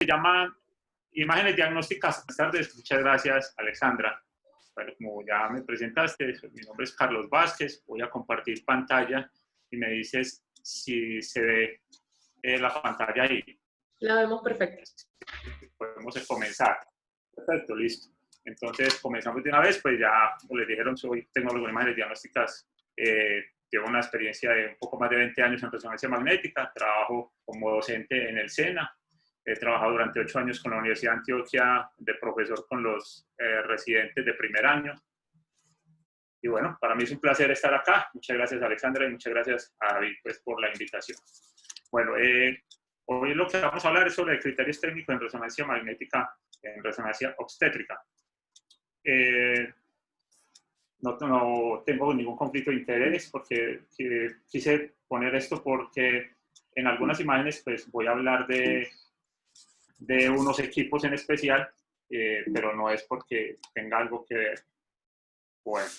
se llama Imágenes Diagnósticas. Buenas tardes, muchas gracias, Alexandra. Bueno, como ya me presentaste, mi nombre es Carlos Vázquez, voy a compartir pantalla y me dices si se ve la pantalla ahí. La vemos perfecta. Podemos comenzar. Perfecto, listo. Entonces, comenzamos de una vez, pues ya, como les dijeron, soy tecnólogo en imágenes diagnósticas. Llevo una experiencia de un poco más de 20 años en resonancia magnética, trabajo como docente en el SENA, he trabajado durante 8 años con la Universidad de Antioquia de profesor con los residentes de primer año. Y bueno, para mí es un placer estar acá. Muchas gracias, Alexandra, y muchas gracias a David pues, por la invitación. Bueno, hoy lo que vamos a hablar es sobre criterios técnicos en resonancia magnética, en resonancia obstétrica. No tengo ningún conflicto de interés porque quise poner esto porque en algunas imágenes pues voy a hablar de unos equipos en especial, pero no es porque tenga algo que ver. Bueno,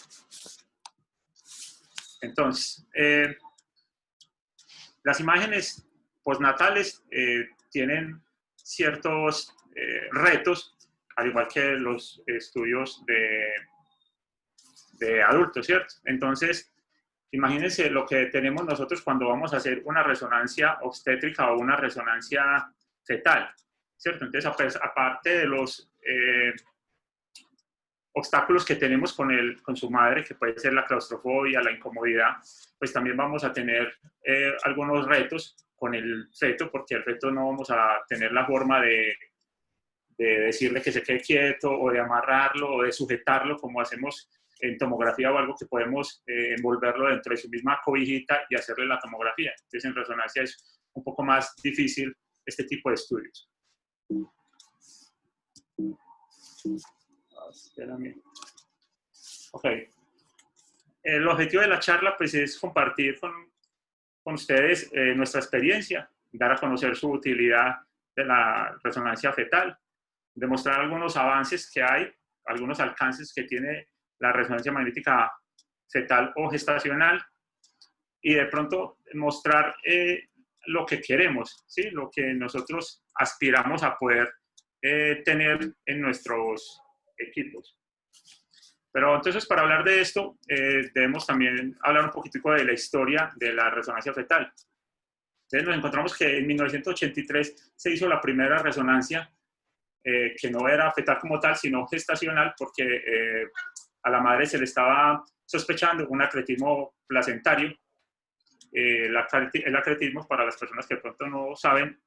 entonces, las imágenes postnatales tienen ciertos retos, al igual que los estudios de adultos, ¿cierto? Entonces, imagínense lo que tenemos nosotros cuando vamos a hacer una resonancia obstétrica o una resonancia fetal, ¿cierto? Entonces, aparte de los obstáculos que tenemos con su madre, que puede ser la claustrofobia, la incomodidad, pues también vamos a tener algunos retos con el feto, porque el feto no vamos a tener la forma de decirle que se quede quieto o de amarrarlo o de sujetarlo como hacemos en tomografía o algo que podemos envolverlo dentro de su misma cobijita y hacerle la tomografía. Entonces en resonancia es un poco más difícil este tipo de estudios. Espérame. Ok. El objetivo de la charla pues, es compartir con ustedes nuestra experiencia, dar a conocer su utilidad de la resonancia fetal, demostrar algunos avances que hay, algunos alcances que tiene la resonancia magnética fetal o gestacional y de pronto mostrar lo que queremos, ¿sí? Lo que nosotros aspiramos a poder tener en nuestros equipos. Pero entonces para hablar de esto debemos también hablar un poquitico de la historia de la resonancia fetal. Entonces nos encontramos que en 1983 se hizo la primera resonancia que no era fetal como tal, sino gestacional, porque a la madre se le estaba sospechando un acretismo placentario. El acretismo, para las personas que de pronto no saben,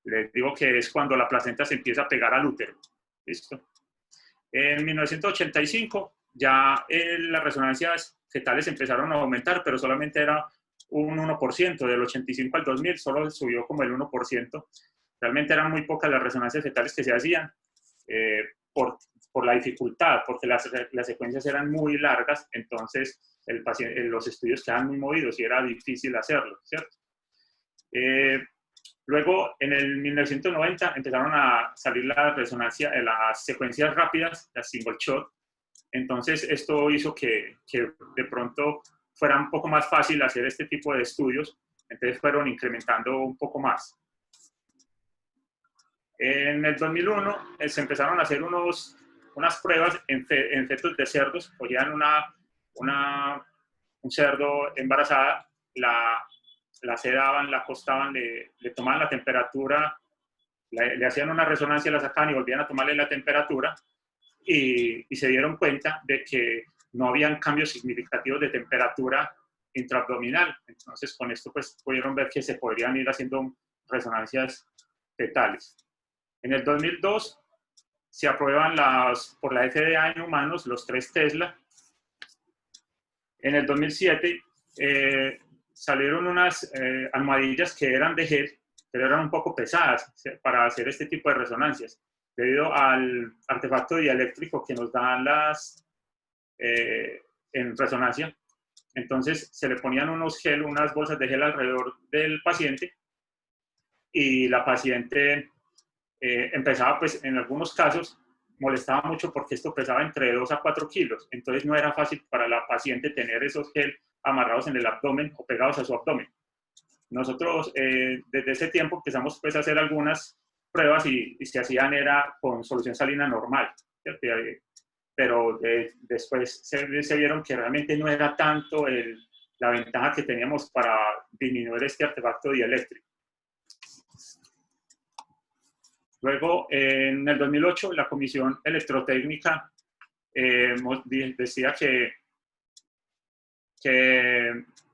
les digo que es cuando la placenta se empieza a pegar al útero. ¿Listo? En 1985 ya las resonancias fetales empezaron a aumentar, pero solamente era un 1%, del 85 al 2000 solo subió como el 1%. Realmente eran muy pocas las resonancias fetales que se hacían por la dificultad, porque las secuencias eran muy largas, entonces los estudios quedaban muy movidos y era difícil hacerlo, ¿cierto? Luego, en el 1990, empezaron a salir las secuencias rápidas, las single shot. Entonces, esto hizo que de pronto fuera un poco más fácil hacer este tipo de estudios. Entonces, fueron incrementando un poco más. En el 2001, se empezaron a hacer unas pruebas en fetos de cerdos. Cogían un cerdo embarazada, la sedaban, la acostaban, le tomaban la temperatura, le hacían una resonancia, la sacaban y volvían a tomarle la temperatura y se dieron cuenta de que no habían cambios significativos de temperatura intraabdominal. Entonces, con esto pues, pudieron ver que se podrían ir haciendo resonancias fetales. En el 2002 se aprueban por la FDA en humanos los 3 Tesla. En el 2007 salieron unas almohadillas que eran de gel, pero eran un poco pesadas para hacer este tipo de resonancias, debido al artefacto dieléctrico que nos dan en resonancia. Entonces se le ponían unas bolsas de gel alrededor del paciente y la paciente empezaba, pues en algunos casos, molestaba mucho porque esto pesaba entre 2 a 4 kilos. Entonces no era fácil para la paciente tener esos gel amarrados en el abdomen o pegados a su abdomen. Nosotros desde ese tiempo empezamos pues, a hacer algunas pruebas y se hacían era con solución salina normal, ¿cierto? Pero después se vieron que realmente no era tanto la ventaja que teníamos para disminuir este artefacto dieléctrico. Luego, en el 2008, la Comisión Electrotécnica decía que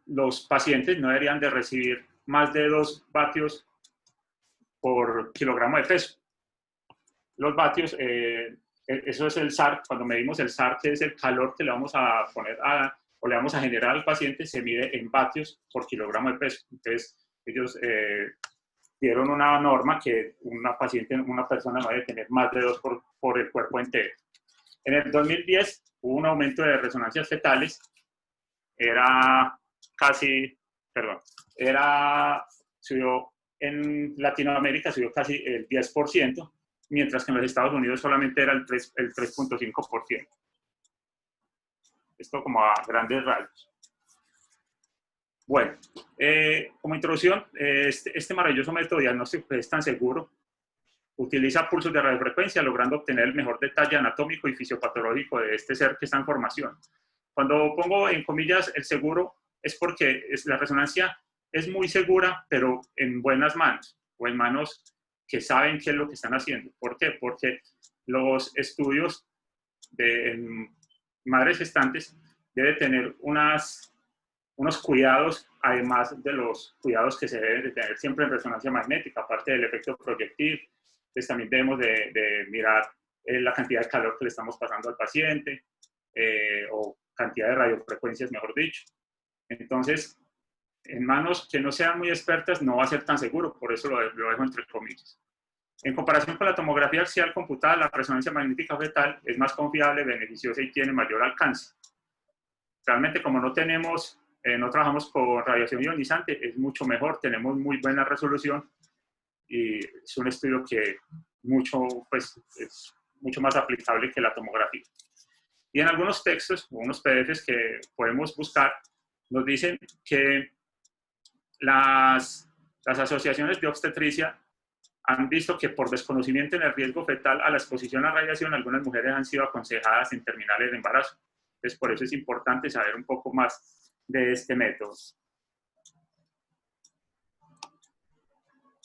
los pacientes no deberían de recibir más de 2 vatios por kilogramo de peso. Los vatios, eso es el SAR, cuando medimos el SAR, que es el calor que le vamos a poner o le vamos a generar al paciente, se mide en vatios por kilogramo de peso. Entonces, ellos dieron una norma que una persona no debe tener más de 2 por el cuerpo entero. En el 2010 hubo un aumento de resonancias fetales, subió en Latinoamérica, subió casi el 10%, mientras que en los Estados Unidos solamente era el 3.5%. Esto como a grandes rasgos. Bueno, como introducción, este maravilloso método diagnóstico que es tan seguro, utiliza pulsos de radiofrecuencia, logrando obtener el mejor detalle anatómico y fisiopatológico de este ser que está en formación. Cuando pongo en comillas el seguro, es porque la resonancia es muy segura, pero en buenas manos, o en manos que saben qué es lo que están haciendo. ¿Por qué? Porque los estudios de madres gestantes deben tener unos cuidados, además de los cuidados que se deben de tener siempre en resonancia magnética, aparte del efecto proyectil. Pues también debemos de mirar la cantidad de calor que le estamos pasando al paciente, o cantidad de radiofrecuencias, mejor dicho. Entonces, en manos que no sean muy expertas no va a ser tan seguro, por eso lo dejo entre comillas. En comparación con la tomografía axial computada, la resonancia magnética fetal es más confiable, beneficiosa y tiene mayor alcance. Realmente, como no trabajamos con radiación ionizante, es mucho mejor, tenemos muy buena resolución y es un estudio que es mucho más aplicable que la tomografía. Y en algunos textos, o unos PDFs que podemos buscar, nos dicen que las asociaciones de obstetricia han visto que por desconocimiento en el riesgo fetal a la exposición a radiación, algunas mujeres han sido aconsejadas en terminar el embarazo. Entonces, por eso es importante saber un poco más de este método.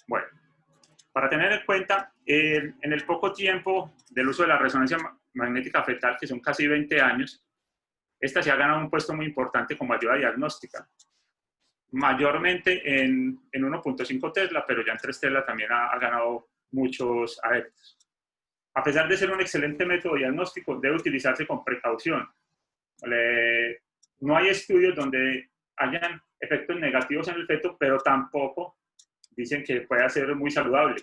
Bueno, para tener en cuenta, en el poco tiempo del uso de la resonancia magnética fetal, que son casi 20 años, esta se ha ganado un puesto muy importante como ayuda diagnóstica. Mayormente en 1.5 Tesla, pero ya en 3 Tesla también ha ganado muchos adeptos. A pesar de ser un excelente método diagnóstico, debe utilizarse con precaución. No hay estudios donde hayan efectos negativos en el feto, pero tampoco dicen que pueda ser muy saludable.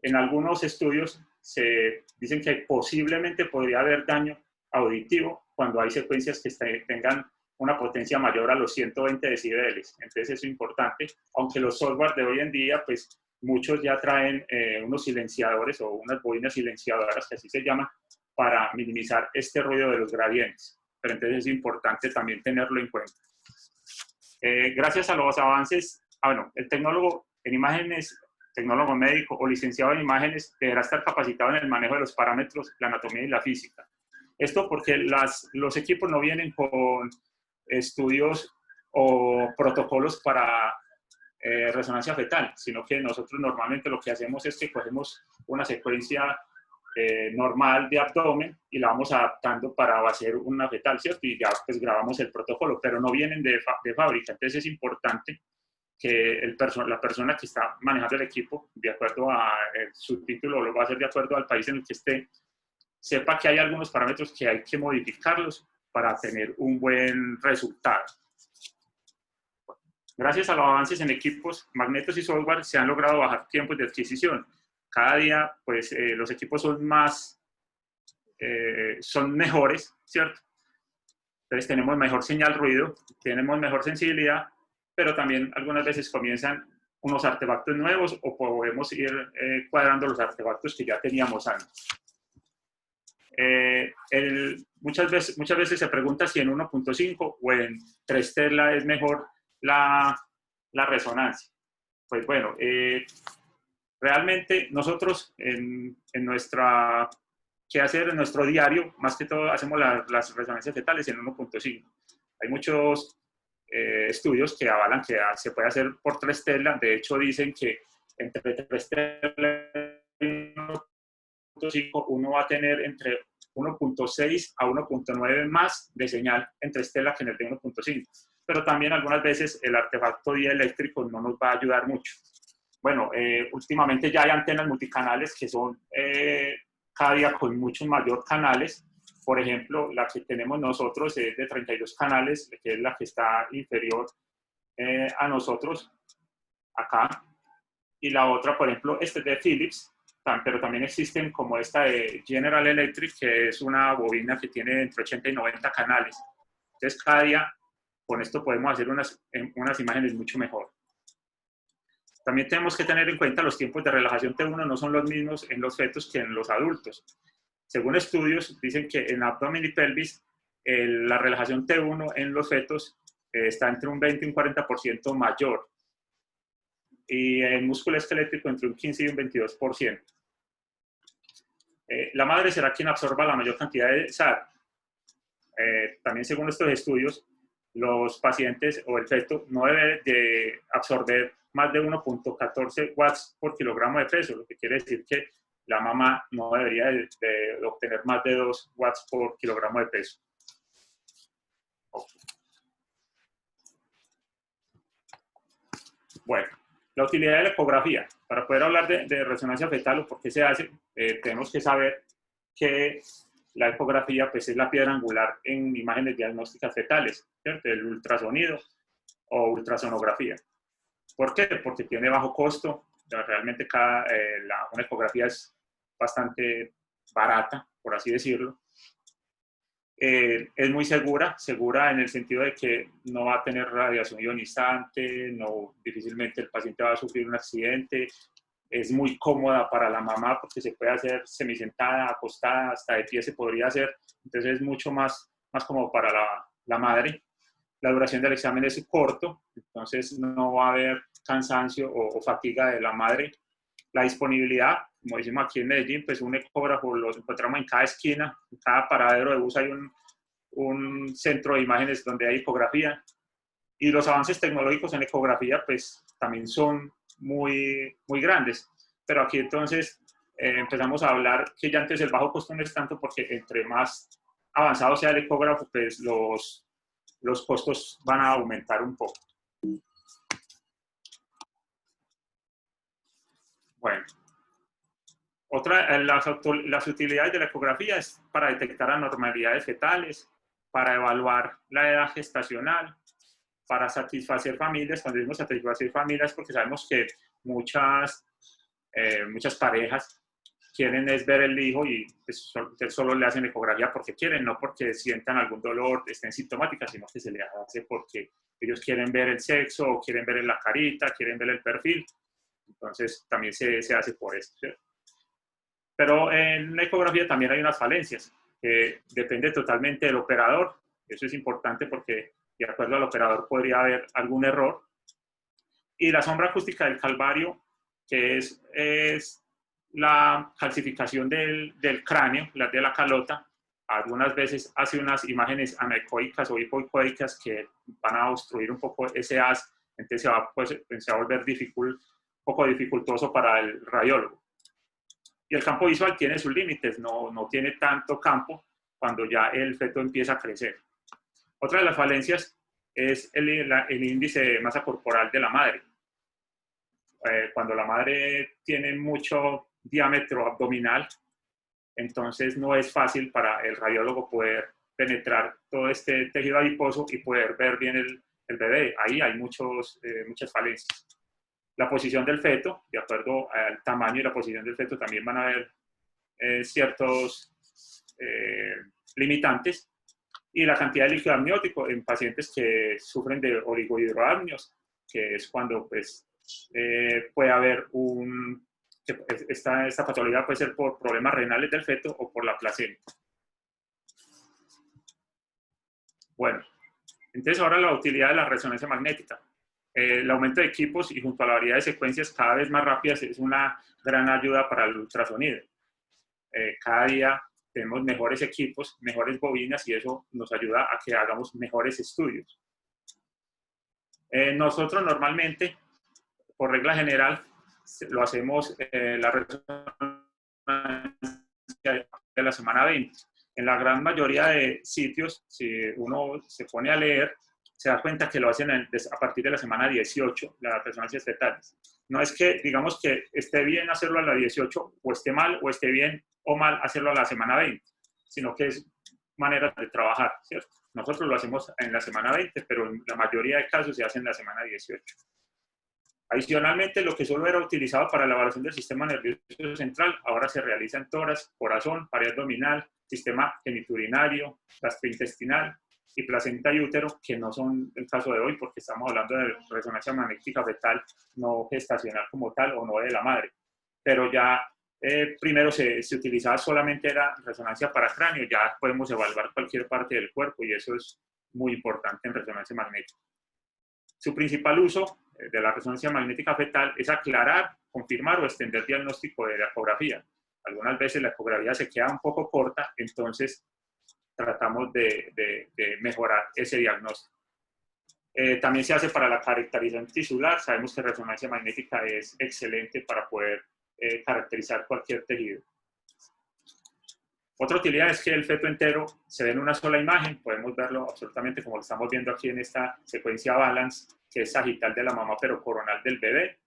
En algunos estudios se dicen que posiblemente podría haber daño auditivo cuando hay secuencias que tengan una potencia mayor a los 120 decibeles. Entonces eso es importante, aunque los software de hoy en día, pues muchos ya traen unos silenciadores o unas bobinas silenciadoras, que así se llaman, para minimizar este ruido de los gradientes. Pero entonces es importante también tenerlo en cuenta. Gracias a los avances, el tecnólogo en imágenes, tecnólogo médico o licenciado en imágenes deberá estar capacitado en el manejo de los parámetros, la anatomía y la física. Esto porque los equipos no vienen con estudios o protocolos para resonancia fetal, sino que nosotros normalmente lo que hacemos es que cogemos una secuencia normal de abdomen y la vamos adaptando para hacer una fetal, ¿cierto? Y ya pues grabamos el protocolo, pero no vienen de fábrica. Entonces es importante que la persona que está manejando el equipo, de acuerdo a su título, lo va a hacer de acuerdo al país en el que esté, sepa que hay algunos parámetros que hay que modificarlos para tener un buen resultado. Gracias a los avances en equipos, magnetos y software se han logrado bajar tiempos de adquisición. Cada día, pues, los equipos son mejores, ¿cierto? Entonces tenemos mejor señal ruido, tenemos mejor sensibilidad, pero también algunas veces comienzan unos artefactos nuevos o podemos ir cuadrando los artefactos que ya teníamos antes. Muchas veces se pregunta si en 1.5 o en 3 Tesla es mejor la la resonancia. Pues bueno, realmente nosotros en nuestra quehacer, en nuestro diario, más que todo hacemos las resonancias fetales en 1.5. Hay muchos estudios que avalan que se puede hacer por 3 telas. De hecho, dicen que entre 3 telas y 1.5 uno va a tener entre 1.6 a 1.9 más de señal en 3 telas que en el de 1.5. Pero también algunas veces el artefacto dieléctrico no nos va a ayudar mucho. Bueno, últimamente ya hay antenas multicanales que son cada día con muchos mayor canales. Por ejemplo, la que tenemos nosotros es de 32 canales, que es la que está inferior a nosotros, acá. Y la otra, por ejemplo, este es de Philips, pero también existen como esta de General Electric, que es una bobina que tiene entre 80 y 90 canales. Entonces, cada día con esto podemos hacer unas imágenes mucho mejor. También tenemos que tener en cuenta los tiempos de relajación T1 no son los mismos en los fetos que en los adultos. Según estudios, dicen que en abdomen y pelvis la relajación T1 en los fetos está entre un 20 y un 40% mayor. Y en músculo esquelético entre un 15 y un 22%. La madre será quien absorba la mayor cantidad de SAR. También según estos estudios, los pacientes o el feto no debe de absorber más de 1.14 watts por kilogramo de peso, lo que quiere decir que la mamá no debería de obtener más de 2 watts por kilogramo de peso. Bueno, la utilidad de la ecografía. Para poder hablar de resonancia fetal o por qué se hace, tenemos que saber que la ecografía pues, es la piedra angular en imágenes diagnósticas fetales, ¿cierto? El ultrasonido o ultrasonografía. ¿Por qué? Porque tiene bajo costo. Realmente una ecografía es bastante barata, por así decirlo. Es muy segura en el sentido de que no va a tener radiación ionizante, difícilmente el paciente va a sufrir un accidente. Es muy cómoda para la mamá porque se puede hacer semisentada, acostada, hasta de pie se podría hacer. Entonces es mucho más cómodo para la madre. La duración del examen es corto, entonces no va a haber cansancio o fatiga de la madre. La disponibilidad, como decimos aquí en Medellín, pues un ecógrafo lo encontramos en cada esquina, en cada paradero de bus hay un centro de imágenes donde hay ecografía. Y los avances tecnológicos en ecografía pues también son muy grandes. Pero aquí entonces empezamos a hablar que ya antes el bajo costo no es tanto porque entre más avanzado sea el ecógrafo, pues los costos van a aumentar un poco. Bueno, las utilidades de la ecografía es para detectar anormalidades fetales, para evaluar la edad gestacional, para satisfacer familias. Cuando decimos satisfacer familias, porque sabemos que muchas parejas quieren es ver el hijo y pues, solo le hacen ecografía porque quieren, no porque sientan algún dolor, estén sintomáticas, sino que se le hace porque ellos quieren ver el sexo, o quieren ver la carita, quieren ver el perfil. Entonces también se hace por eso, ¿cierto? Pero en la ecografía también hay unas falencias, que depende totalmente del operador. Eso es importante porque de acuerdo al operador podría haber algún error. Y la sombra acústica del calvario, que es la calcificación del cráneo, de la calota, algunas veces hace unas imágenes anecoicas o hipoicoicas que van a obstruir un poco ese haz, entonces se va a volver un poco dificultoso para el radiólogo. Y el campo visual tiene sus límites, no tiene tanto campo cuando ya el feto empieza a crecer. Otra de las falencias es el índice de masa corporal de la madre. Cuando la madre tiene mucho diámetro abdominal, entonces no es fácil para el radiólogo poder penetrar todo este tejido adiposo y poder ver bien el bebé. Ahí hay muchas falencias. La posición del feto, de acuerdo al tamaño y la posición del feto, también van a haber ciertos limitantes. Y la cantidad de líquido amniótico en pacientes que sufren de oligohidroamnios, que es cuando pues, puede haber esta patología puede ser por problemas renales del feto o por la placenta. Bueno, entonces ahora la utilidad de la resonancia magnética. El aumento de equipos y junto a la variedad de secuencias cada vez más rápidas es una gran ayuda para el ultrasonido. Cada día tenemos mejores equipos, mejores bobinas y eso nos ayuda a que hagamos mejores estudios. Nosotros normalmente, por regla general, lo hacemos la resonancia de la semana 20. En la gran mayoría de sitios, si uno se pone a leer, se da cuenta que lo hacen a partir de la semana 18, las resonancias fetales. No es que, digamos, que esté bien hacerlo a la 18, o esté mal, o esté bien o mal hacerlo a la semana 20, sino que es manera de trabajar, ¿cierto? Nosotros lo hacemos en la semana 20, pero en la mayoría de casos se hace en la semana 18. Adicionalmente, lo que solo era utilizado para la evaluación del sistema nervioso central, ahora se realiza en tórax, corazón, pared abdominal, sistema geniturinario, gastrointestinal y placenta y útero, que no son el caso de hoy porque estamos hablando de resonancia magnética fetal, no gestacional como tal o no de la madre. Pero ya primero se utilizaba solamente la resonancia para cráneo, ya podemos evaluar cualquier parte del cuerpo y eso es muy importante en resonancia magnética. Su principal uso de la resonancia magnética fetal es aclarar, confirmar o extender diagnóstico de la ecografía. Algunas veces la ecografía se queda un poco corta, entonces tratamos de mejorar ese diagnóstico. También se hace para la caracterización tisular. Sabemos que resonancia magnética es excelente para poder caracterizar cualquier tejido. Otra utilidad es que el feto entero se ve en una sola imagen, podemos verlo absolutamente como lo estamos viendo aquí en esta secuencia Balance, que es sagital de la mamá pero coronal del bebé.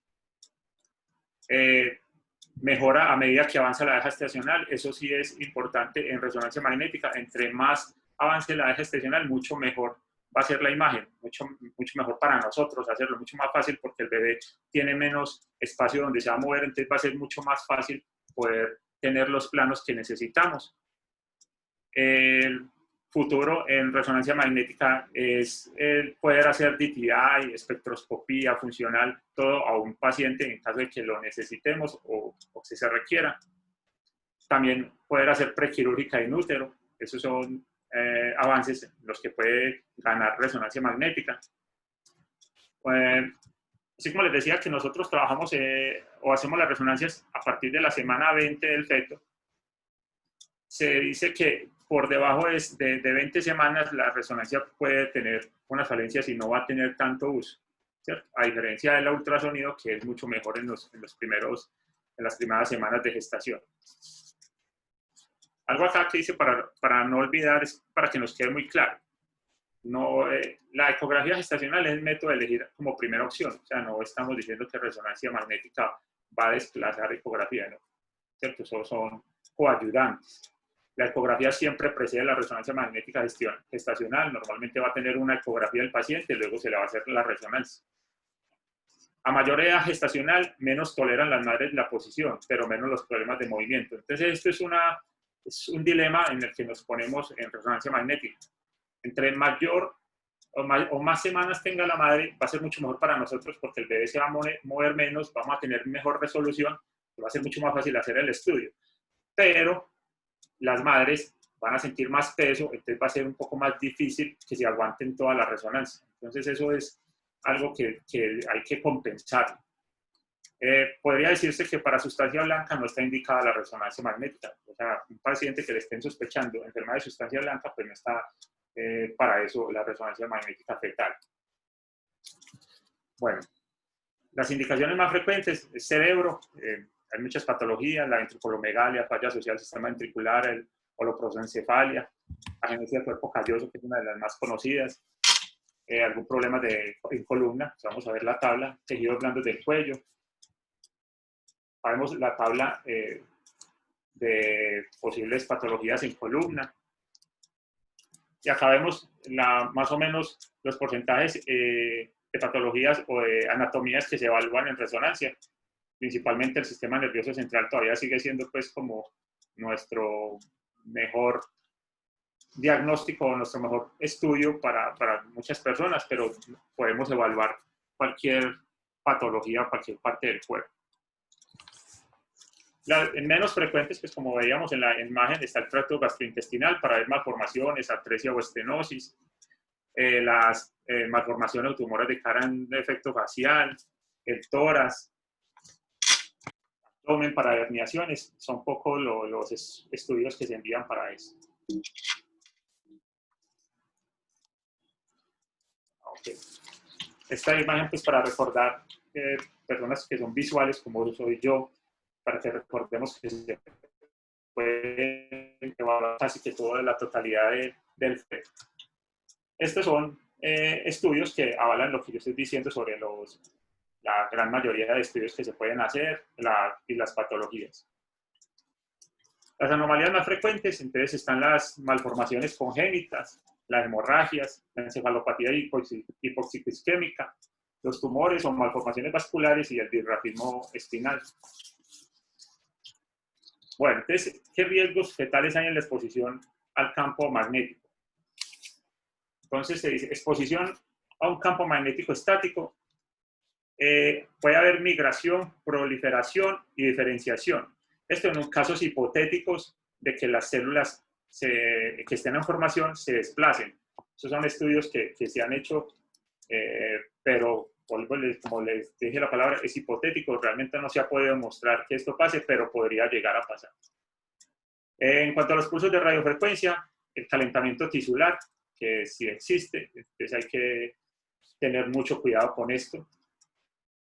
Mejora a medida que avanza la edad gestacional, eso sí es importante en resonancia magnética, entre más avance la edad gestacional, mucho mejor va a ser la imagen, mucho mejor para nosotros hacerlo, mucho más fácil porque el bebé tiene menos espacio donde se va a mover, entonces va a ser mucho más fácil poder tener los planos que necesitamos. El futuro en resonancia magnética es el poder hacer DTI, espectroscopía funcional, todo a un paciente en caso de que lo necesitemos o si se requiera. También poder hacer prequirúrgica in útero, esos son avances en los que puede ganar resonancia magnética. Así como les decía que nosotros trabajamos o hacemos las resonancias a partir de la semana 20 del feto, se dice que por debajo de 20 semanas la resonancia puede tener unas falencias y no va a tener tanto uso, ¿cierto? A diferencia del ultrasonido, que es mucho mejor en las primeras semanas de gestación. Algo acá que dice para no olvidar, es para que nos quede muy claro. No, la ecografía gestacional es el método de elegir como primera opción, o sea, no estamos diciendo que resonancia magnética va a desplazar ecografía, ¿no? ¿Cierto? Esos son coayudantes. La ecografía siempre precede la resonancia magnética gestacional. Normalmente va a tener una ecografía del paciente y luego se le va a hacer la resonancia. A mayor edad gestacional, menos toleran las madres la posición, pero menos los problemas de movimiento. Entonces, esto es un dilema en el que nos ponemos en resonancia magnética. Entre mayor o más semanas tenga la madre, va a ser mucho mejor para nosotros porque el bebé se va a mover menos, vamos a tener mejor resolución, va a ser mucho más fácil hacer el estudio. Pero las madres van a sentir más peso, entonces va a ser un poco más difícil que se aguanten toda la resonancia. Entonces eso es algo que hay que compensar. Podría decirse que para sustancia blanca no está indicada la resonancia magnética. O sea, un paciente que le estén sospechando enfermedad de sustancia blanca, pues no está para eso la resonancia magnética fetal. Bueno, las indicaciones más frecuentes es cerebro. Hay muchas patologías, la ventricolomegalia, falla asociada al sistema ventricular, el holoprosencefalia, agenesia del cuerpo calloso, que es una de las más conocidas, algún problema en columna, vamos a ver la tabla, tejidos blandos del cuello, vemos la tabla de posibles patologías en columna, y acá vemos más o menos los porcentajes de patologías o de anatomías que se evalúan en resonancia. Principalmente el sistema nervioso central todavía sigue siendo pues como nuestro mejor diagnóstico, nuestro mejor estudio para muchas personas, pero podemos evaluar cualquier patología o cualquier parte del cuerpo. En menos frecuentes, pues como veíamos en la imagen, está el tracto gastrointestinal para ver malformaciones, atresia o estenosis. las malformaciones o tumores de cara en efecto facial, el tórax, abdomen para herniaciones, son poco los estudios que se envían para eso. Okay. Esta imagen, pues, para recordar personas que son visuales, como soy yo, para que recordemos que se puede evaluar casi que toda la totalidad del FED. Estos son estudios que avalan lo que yo estoy diciendo sobre la gran mayoría de estudios que se pueden hacer y las patologías. Las anomalías más frecuentes, entonces, están las malformaciones congénitas, las hemorragias, la encefalopatía hipoxiquisquémica, los tumores o malformaciones vasculares y el disrafismo espinal. Bueno, entonces, ¿qué riesgos fetales hay en la exposición al campo magnético? Entonces, se dice, exposición a un campo magnético estático, puede haber migración, proliferación y diferenciación. Esto en casos hipotéticos de que las células que estén en formación se desplacen. Esos son estudios que se han hecho, pero como les dije la palabra, es hipotético. Realmente no se ha podido demostrar que esto pase, pero podría llegar a pasar. En cuanto a los pulsos de radiofrecuencia, el calentamiento tisular, que sí existe, entonces hay que tener mucho cuidado con esto.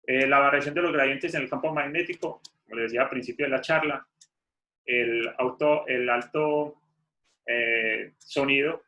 La variación de los gradientes en el campo magnético, como les decía al principio de la charla, el alto sonido,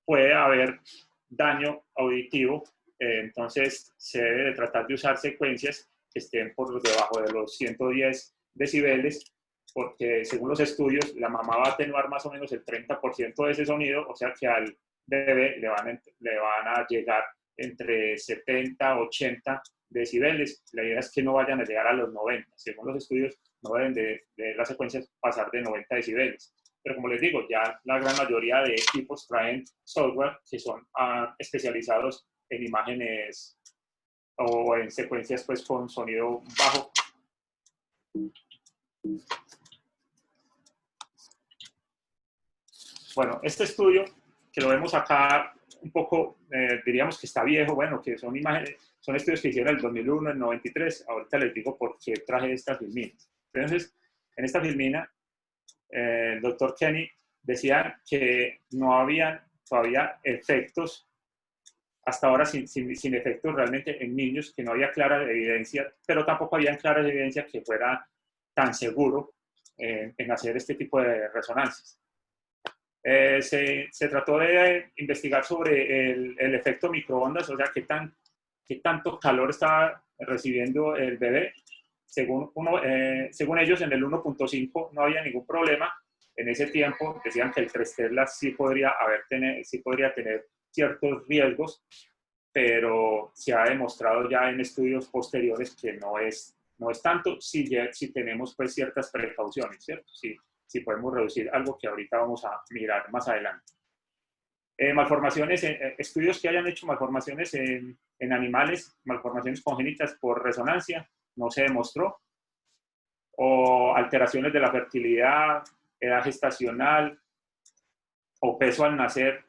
puede haber daño auditivo, entonces se debe de tratar de usar secuencias que estén por debajo de los 110 decibeles, porque según los estudios, la mamá va a atenuar más o menos el 30% de ese sonido, o sea que al bebé le van a llegar entre 70 80 decibeles. La idea es que no vayan a llegar a los 90. Según los estudios, no deben de las secuencias pasar de 90 decibeles. Pero como les digo, ya la gran mayoría de equipos traen software que son especializados en imágenes o en secuencias, pues, con sonido bajo. Bueno, este estudio, que lo vemos acá un poco, diríamos que está viejo, bueno, que son imágenes, son estudios que hicieron en el 2001, en el 93, ahorita les digo por qué traje estas filminas. Entonces, en esta filmina, el doctor Kenny decía que no habían todavía efectos, hasta ahora sin efectos realmente en niños, que no había clara evidencia, pero tampoco había clara evidencia que fuera tan seguro en hacer este tipo de resonancias. Se trató de investigar sobre el efecto microondas, o sea, qué tanto calor estaba recibiendo el bebé. Según ellos, en el 1.5 no había ningún problema. En ese tiempo decían que el 3 Tesla sí podría tener ciertos riesgos, pero se ha demostrado ya en estudios posteriores que no es tanto si tenemos, pues, ciertas precauciones, ¿cierto? Si podemos reducir algo que ahorita vamos a mirar más adelante. Malformaciones, estudios que hayan hecho malformaciones en animales, malformaciones congénitas por resonancia, no se demostró. O alteraciones de la fertilidad, edad gestacional o peso al nacer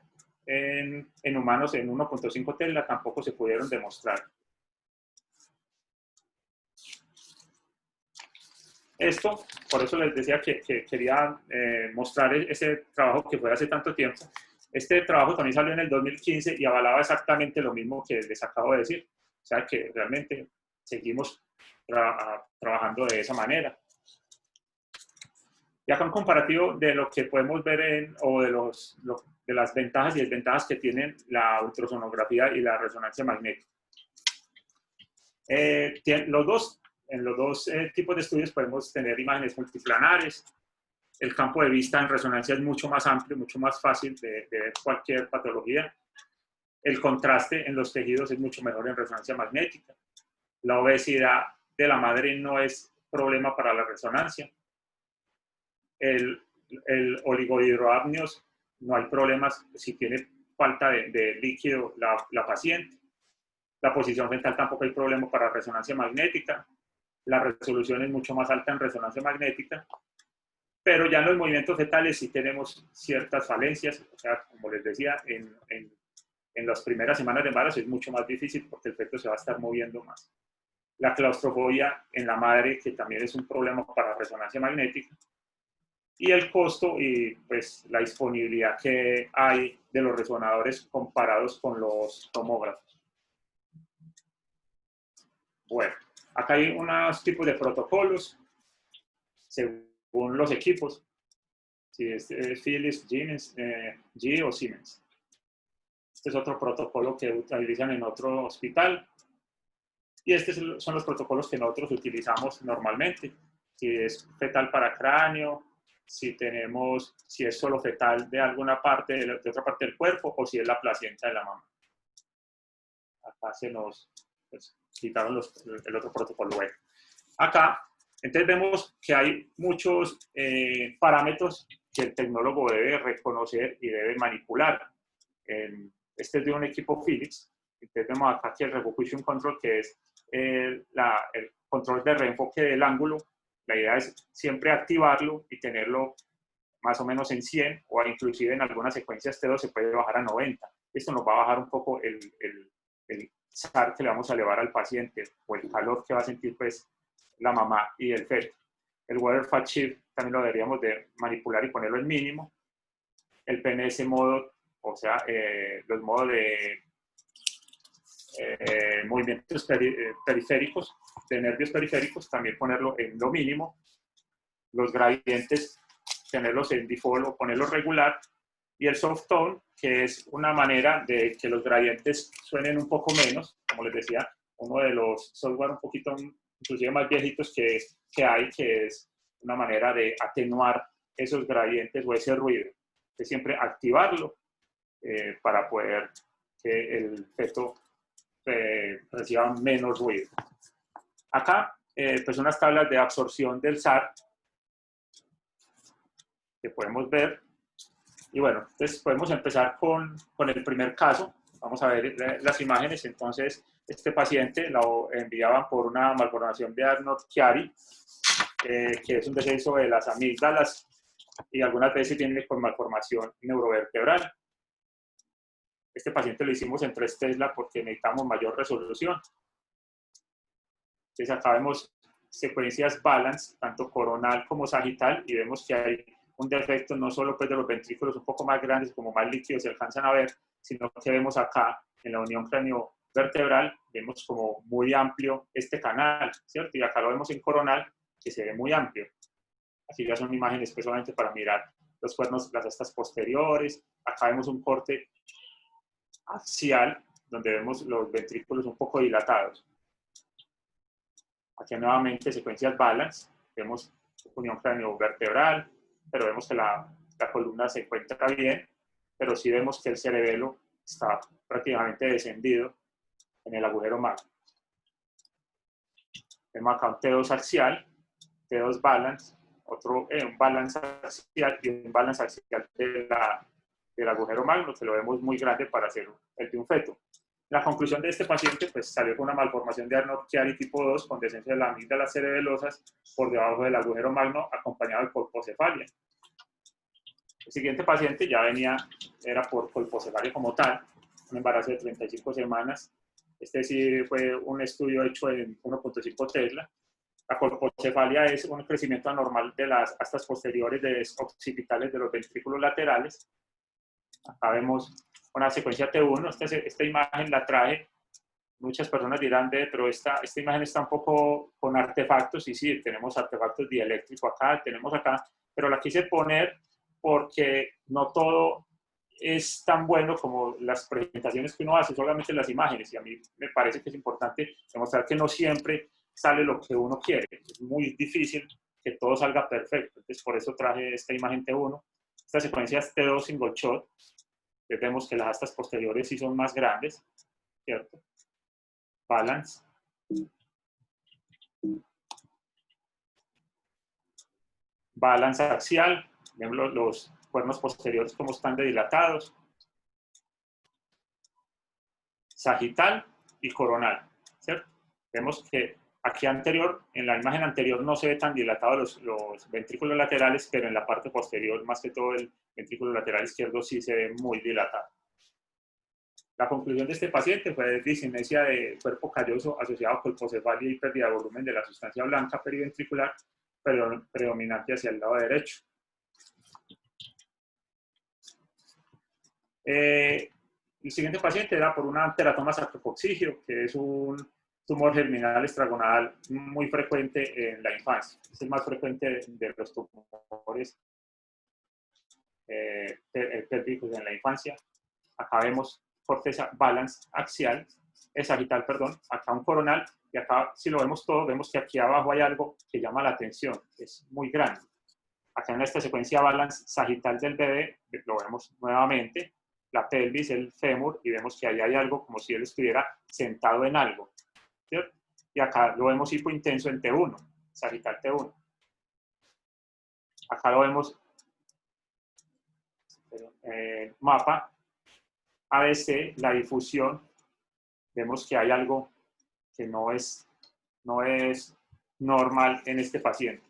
en humanos en 1.5 Tesla tampoco se pudieron demostrar. Esto, por eso les decía que quería mostrar ese trabajo que fue hace tanto tiempo. Este trabajo también salió en el 2015 y avalaba exactamente lo mismo que les acabo de decir. O sea que realmente seguimos trabajando de esa manera. Y acá un comparativo de lo que podemos ver de las ventajas y desventajas que tienen la ultrasonografía y la resonancia magnética. En los dos tipos de estudios podemos tener imágenes multiplanares. El campo de vista en resonancia es mucho más amplio, mucho más fácil de ver cualquier patología. El contraste en los tejidos es mucho mejor en resonancia magnética. La obesidad de la madre no es problema para la resonancia. El oligohidroamnios, no hay problemas si tiene falta de líquido la paciente. La posición frontal tampoco hay problema para resonancia magnética. La resolución es mucho más alta en resonancia magnética. pero ya en los movimientos fetales sí tenemos ciertas falencias, o sea, como les decía, en las primeras semanas de embarazo es mucho más difícil porque el feto se va a estar moviendo más. La claustrofobia en la madre, que también es un problema para resonancia magnética, y el costo y pues la disponibilidad que hay de los resonadores comparados con los tomógrafos. Bueno, acá hay unos tipos de protocolos según los equipos, si es Philips, Siemens, GE o Siemens. Este es otro protocolo que utilizan en otro hospital. Y estos son los protocolos que nosotros utilizamos normalmente. Si es fetal para cráneo, si es solo fetal de alguna parte, de otra parte del cuerpo, o si es la placenta de la mamá. Acá se nos quitaron el otro protocolo. Bueno, acá, entonces vemos que hay muchos parámetros que el tecnólogo debe reconocer y debe manipular. Este es de un equipo Philips. Entonces vemos acá que el Revolution Control, que es el control de reenfoque del ángulo. La idea es siempre activarlo y tenerlo más o menos en 100, o inclusive en algunas secuencias T2 se puede bajar a 90. Esto nos va a bajar un poco el SAR que le vamos a elevar al paciente, o el calor que va a sentir pues la mamá y el feto. El Water Fat Shift también lo deberíamos de manipular y ponerlo en mínimo. El PNS modo, o sea, los modos de movimientos periféricos, de nervios periféricos, también ponerlo en lo mínimo. Los gradientes, tenerlos en default o ponerlos regular. Y el soft tone, que es una manera de que los gradientes suenen un poco menos, como les decía, uno de los software un poquito, inclusive más viejitos que hay, que es una manera de atenuar esos gradientes o ese ruido. De siempre activarlo para poder que el feto reciba menos ruido. Acá, pues unas tablas de absorción del SAR que podemos ver. Y bueno, entonces podemos empezar con el primer caso. Vamos a ver las imágenes. Entonces, este paciente lo enviaban por una malformación de Arnold-Chiari, que es un descenso de las amígdalas, y algunas veces viene con malformación neurovertebral. Este paciente lo hicimos en 3 Tesla porque necesitamos mayor resolución. Entonces acá vemos secuencias balance, tanto coronal como sagital, y vemos que hay un defecto no solo pues de los ventrículos un poco más grandes, como más líquidos se alcanzan a ver, sino que vemos acá en la unión cráneo-vertebral, vemos como muy amplio este canal, ¿cierto? Y acá lo vemos en coronal, que se ve muy amplio. Así ya son imágenes pues solamente para mirar los cuernos, las astas posteriores. Acá vemos un corte axial, donde vemos los ventrículos un poco dilatados. Aquí nuevamente secuencias balance, vemos unión cráneo-vertebral, pero vemos que la columna se encuentra bien, pero sí vemos que el cerebelo está prácticamente descendido en el agujero magno. Vemos acá un T2 axial, T2 balance, otro un balance axial y un balance axial del agujero magno, que lo vemos muy grande para hacer el de un feto. La conclusión de este paciente pues, salió con una malformación de Arnold-Chiari tipo 2 con descenso de las amígdalas cerebelosas por debajo del agujero magno acompañado de colpocefalia. El siguiente paciente ya era por colpocefalia como tal, un embarazo de 35 semanas. Este sí fue un estudio hecho en 1.5 Tesla. La colpocefalia es un crecimiento anormal de las astas posteriores occipitales de los ventrículos laterales. Acá vemos una secuencia T1, esta imagen la traje, muchas personas dirán, pero esta imagen está un poco con artefactos, y sí, tenemos artefactos dieléctricos acá, tenemos acá, pero la quise poner porque no todo es tan bueno como las presentaciones que uno hace, solamente las imágenes, y a mí me parece que es importante demostrar que no siempre sale lo que uno quiere, es muy difícil que todo salga perfecto, entonces por eso traje esta imagen T1, esta secuencia es T2 single shot. Vemos que las astas posteriores sí son más grandes, ¿cierto? Balance. Balance axial. Vemos los cuernos posteriores como están dilatados. Sagital y coronal, ¿cierto? Vemos que Aquí anterior, en la imagen anterior no se ve tan dilatados los ventrículos laterales, pero en la parte posterior, más que todo el ventrículo lateral izquierdo, sí se ve muy dilatado. La conclusión de este paciente fue discinesia de cuerpo calloso asociado con colpocefalia y pérdida de volumen de la sustancia blanca periventricular, predominante hacia el lado derecho. El siguiente paciente era por una teratoma sacrococcigio, que es un tumor germinal estragonal muy frecuente en la infancia. Es el más frecuente de los tumores pélvicos en la infancia. Acá vemos corteza balance axial, sagital, perdón, acá un coronal, y acá, si lo vemos todo, vemos que aquí abajo hay algo que llama la atención, es muy grande. Acá en esta secuencia balance sagital del bebé, lo vemos nuevamente, la pelvis, el fémur, y vemos que ahí hay algo como si él estuviera sentado en algo, ¿cierto? Y acá lo vemos hipointenso en T1, sagital T1. Acá lo vemos mapa ABC, la difusión, vemos que hay algo que no es normal en este paciente.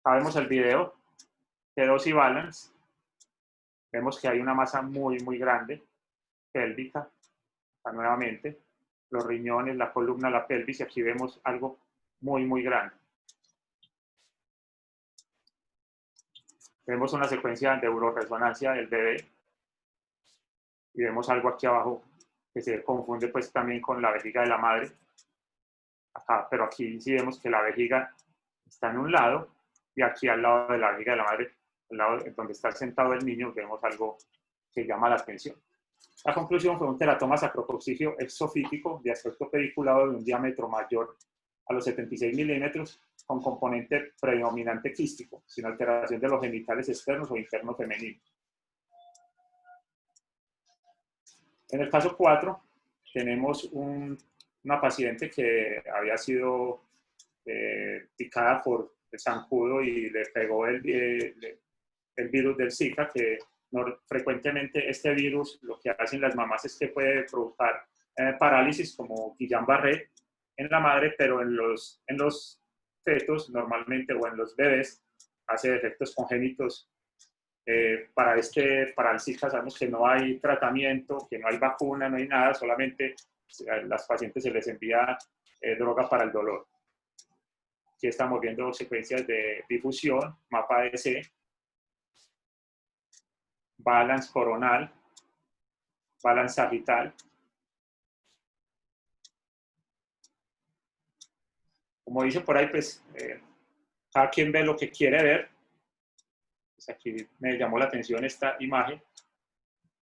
Acá vemos el video, T2 y balance, vemos que hay una masa muy grande, pélvica, acá nuevamente, los riñones, la columna, la pelvis, y aquí vemos algo muy grande. Vemos una secuencia de uroresonancia del bebé, y vemos algo aquí abajo que se confunde pues también con la vejiga de la madre. Acá, pero aquí sí vemos que la vejiga está en un lado, y aquí al lado de la vejiga de la madre, al lado donde está sentado el niño, vemos algo que llama la atención. La conclusión fue un teratoma sacrococcigio exofítico de aspecto pediculado de un diámetro mayor a los 76 milímetros, con componente predominante quístico, sin alteración de los genitales externos o internos femeninos. En el caso 4, tenemos una paciente que había sido picada por el zancudo y le pegó el virus del Zika, que frecuentemente este virus lo que hacen las mamás es que puede provocar parálisis como Guillain-Barré en la madre, pero en los fetos normalmente o en los bebés hace efectos congénitos. Para el Zika sabemos que no hay tratamiento, que no hay vacuna, no hay nada, solamente a las pacientes se les envía droga para el dolor. Aquí estamos viendo secuencias de difusión, mapa DC, balance coronal, balance sagital. Como dice por ahí, pues cada quien ve lo que quiere ver. Pues aquí me llamó la atención esta imagen,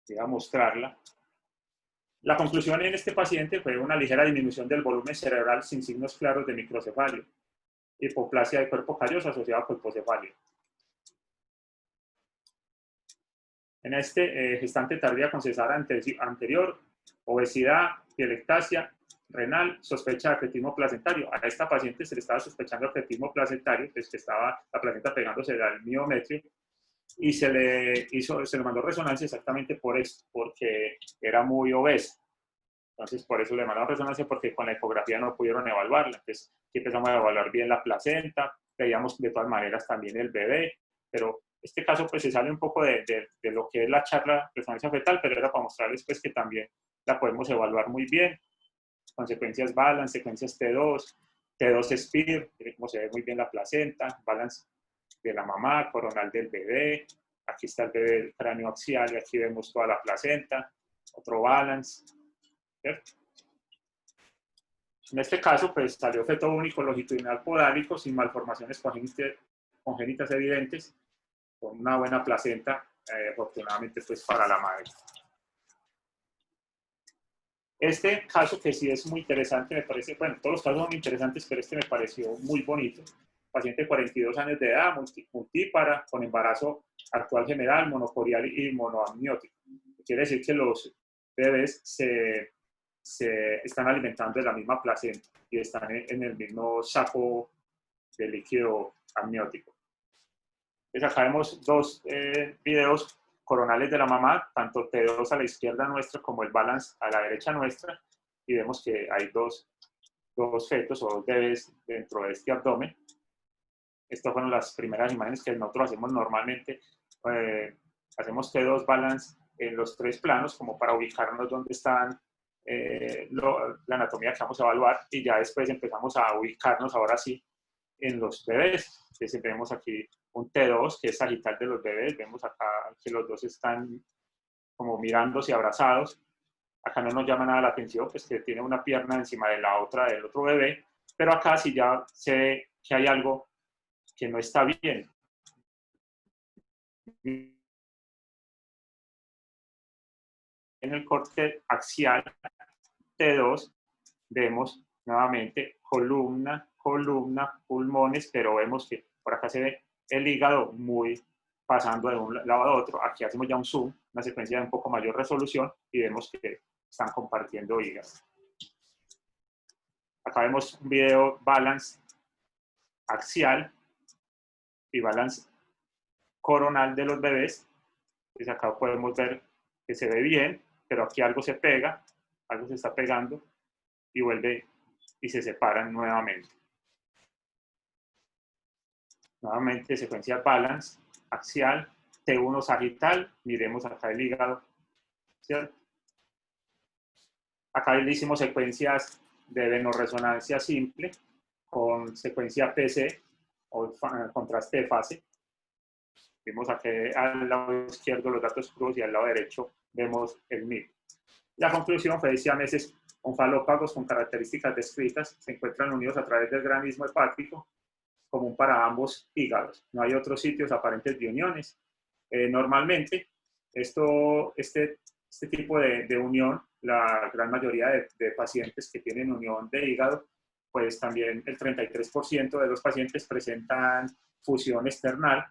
voy a mostrarla. La conclusión en este paciente fue una ligera disminución del volumen cerebral sin signos claros de microcefalia, hipoplasia de cuerpo calloso asociada con colpocefalia. En este gestante tardía con cesárea anterior, obesidad, pielectasia renal, sospecha de acretismo placentario. A esta paciente se le estaba sospechando acretismo placentario, pues que estaba la placenta pegándose al miometrio, y se le mandó resonancia exactamente por esto, porque era muy obesa. Entonces, por eso le mandaron resonancia, porque con la ecografía no pudieron evaluarla. Entonces, aquí empezamos a evaluar bien la placenta, veíamos de todas maneras también el bebé, pero este caso pues se sale un poco de lo que es la charla de resonancia fetal, pero era para mostrarles pues que también la podemos evaluar muy bien, con secuencias balance, secuencias T2, T2 SPIR, como se ve muy bien la placenta, balance de la mamá, coronal del bebé, aquí está el bebé, el cráneo axial, y aquí vemos toda la placenta, otro balance, ¿cierto? En este caso, pues salió feto único longitudinal podálico sin malformaciones congénitas evidentes, con una buena placenta, afortunadamente, pues para la madre. Este caso que sí es muy interesante, me parece, bueno, todos los casos son interesantes, pero este me pareció muy bonito. Paciente de 42 años de edad, multípara, con embarazo actual general, monocorial y monoamniótico. Quiere decir que los bebés se están alimentando de la misma placenta y están en el mismo saco de líquido amniótico. Entonces acá vemos dos videos coronales de la mamá, tanto T2 a la izquierda nuestra como el balance a la derecha nuestra, y vemos que hay dos dos fetos o dos bebés dentro de este abdomen. Estas fueron las primeras imágenes que nosotros hacemos normalmente. Hacemos T2 balance en los tres planos como para ubicarnos dónde están la anatomía que vamos a evaluar, y ya después empezamos a ubicarnos ahora sí en los bebés. Entonces vemos aquí un T2 que es sagital de los bebés, vemos acá que los dos están como mirándose, abrazados. Acá no nos llama nada la atención, pues que tiene una pierna encima de la otra del otro bebé, pero acá sí ya se ve que hay algo que no está bien. En el corte axial T2 vemos nuevamente columna, columna, pulmones, pero vemos que por acá se ve el hígado muy pasando de un lado a otro. Aquí hacemos ya un zoom, una secuencia de un poco mayor resolución, y vemos que están compartiendo hígado. Acá vemos un video balance axial y balance coronal de los bebés. Entonces acá podemos ver que se ve bien, pero aquí algo se pega, algo se está pegando y vuelve y se separan nuevamente. Nuevamente secuencia balance axial, T1 sagital, miremos acá el hígado, ¿cierto? Acá le hicimos secuencias de venorresonancia simple con secuencia PC o contraste de fase. Vimos aquí al lado izquierdo los datos crudos y al lado derecho vemos el MIR. La conclusión fue: siameses onfalópagos con características descritas se encuentran unidos a través del gran istmo hepático, común para ambos hígados. No hay otros sitios aparentes de uniones. Normalmente, este tipo de unión, la gran mayoría de pacientes que tienen unión de hígado, pues también el 33% de los pacientes presentan fusión external,